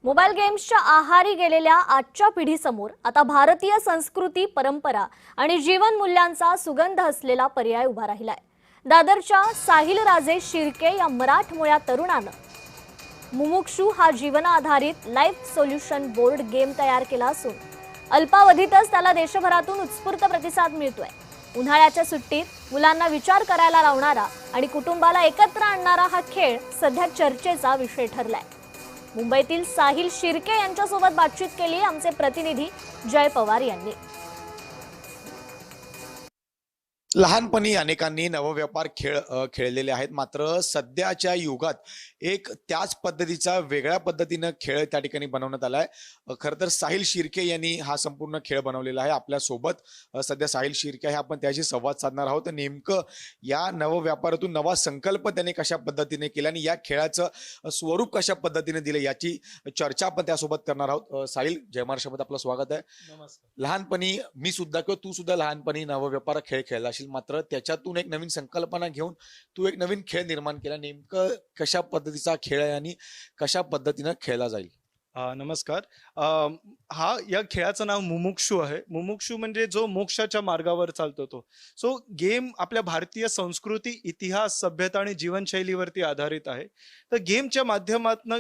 Mobile गेम्सच्या आहारी गेलेल्या आजच्या पिढीसमोर आता भारतीय संस्कृती, परंपरा आणि जीवन मूल्यांचा सुगंध असलेला पर्याय उभा राहिलाय। दादरच्या साहिल राजे शिर्के या मराठमोळ्या तरुणानं मुमुक्षू हा जीवनाधारित लाईफ सोल्युशन बोर्ड गेम तयार केला असून अल्पावधीतच त्याला देशभरातून उत्स्फूर्त प्रतिसाद मिळतोय। उन्हाळ्याच्या सुट्टीत मुलांना विचार करायला लावणारा आणि कुटुंबाला एकत्र आणणारा हा खेळ सध्या चर्चेचा विषय ठरलाय। मुंबईतील साहिल शिर्के यांच्यासोबत बातचीत केली आमचे प्रतिनिधी जय पवार यांनी। लहानपणी अनेकांनी नवव्यापार खेळलेले आहेत, मात्र सध्याच्या युगात एक त्याच पद्धतीचा वेगळ्या पद्धतीनं खेळ त्या ठिकाणी बनवण्यात आलाय। खरं तर साहिल शिर्के यांनी हा संपूर्ण खेळ बनवलेला आहे। आपल्या सोबत सध्या साहिल शिर्के आहे, आपण त्याशी संवाद साधणार आहोत। नेमकं या नवव्यापारातून नवा संकल्प त्याने कशा पद्धतीने केला आणि या खेळाचं स्वरूप कशा पद्धतीने दिलं याची चर्चा आपण त्यासोबत करणार आहोत। साहिल, जय महाराष्ट्रामध्ये आपलं स्वागत आहे। नमस्कार। लहानपणी मी सुद्धा किंवा तू सुद्धा लहानपणी नवव्यापार खेळ खेळला, मात्र त्याच्यातून एक नवीन संकल्पना घेऊन तू एक नवीन खेळ निर्माण केला। नेमकं कशा पद्धतीचा खेळ आहे आणि कशा पद्धतीने खेळला जाईल? नमस्कार। या खेळाचं नाव मुमुक्षू आहे। मुमुक्षू म्हणजे जो मोक्षाच्या मार्गावर चालतो तो। सो गेम आपल्या भारतीय संस्कृती, इतिहास, सभ्यता आणि जीवनशैलीवरती आधारित आहे। तर गेमच्या माध्यमातून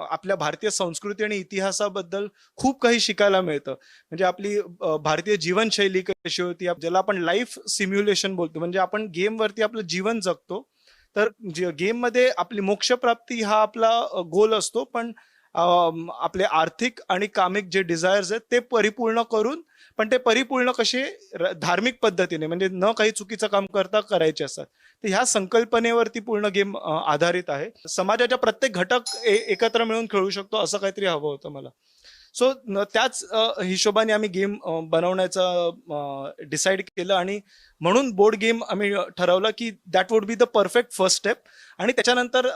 आपल्या भारतीय संस्कृती आणि इतिहासाबद्दल खूप काही शिकायला मिळतं। म्हणजे आपली भारतीय जीवनशैली कशी होती, ज्याला आपण लाईफ सिम्युलेशन बोलतो, म्हणजे आपण गेमवरती आपलं जीवन जगतो। तर गेम मध्ये आपली मोक्षप्राप्ती हा आपला गोल असतो, पण आपले आर्थिक आणि कामिक जे डिझायर्स आहेत ते परिपूर्ण करून, पण ते परिपूर्ण कसे धार्मिक पद्धतीने, म्हणजे न काही चुकीचं काम करता करायचे असतात। तर ह्या संकल्पनेवरती पूर्ण गेम आधारित आहे। समाजाच्या प्रत्येक घटक एकत्र मिळून खेळू शकतो असं काहीतरी हवं होतं मला। सो त्याच हिशोबाने आम्ही गेम बनवण्याचं डिसाईड केलं आणि म्हणून बोर्ड गेम आम्ही ठरवलं की that would be the perfect first step. आणि त्याच्यानंतर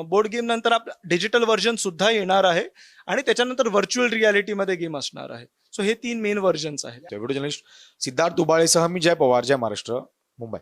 बोर्ड गेम नंतर डिजिटल व्हर्जन सुद्धा येणार आहे आणि त्याच्यानंतर व्हर्च्युअल रियालिटीमध्ये गेम असणार आहे। सो हे 3 मेन व्हर्जन्स आहेत। व्हिडिओ जर्नलिस्ट सिद्धार्थ दुबाळेसह मी जय पवार, जय महाराष्ट्र, मुंबई।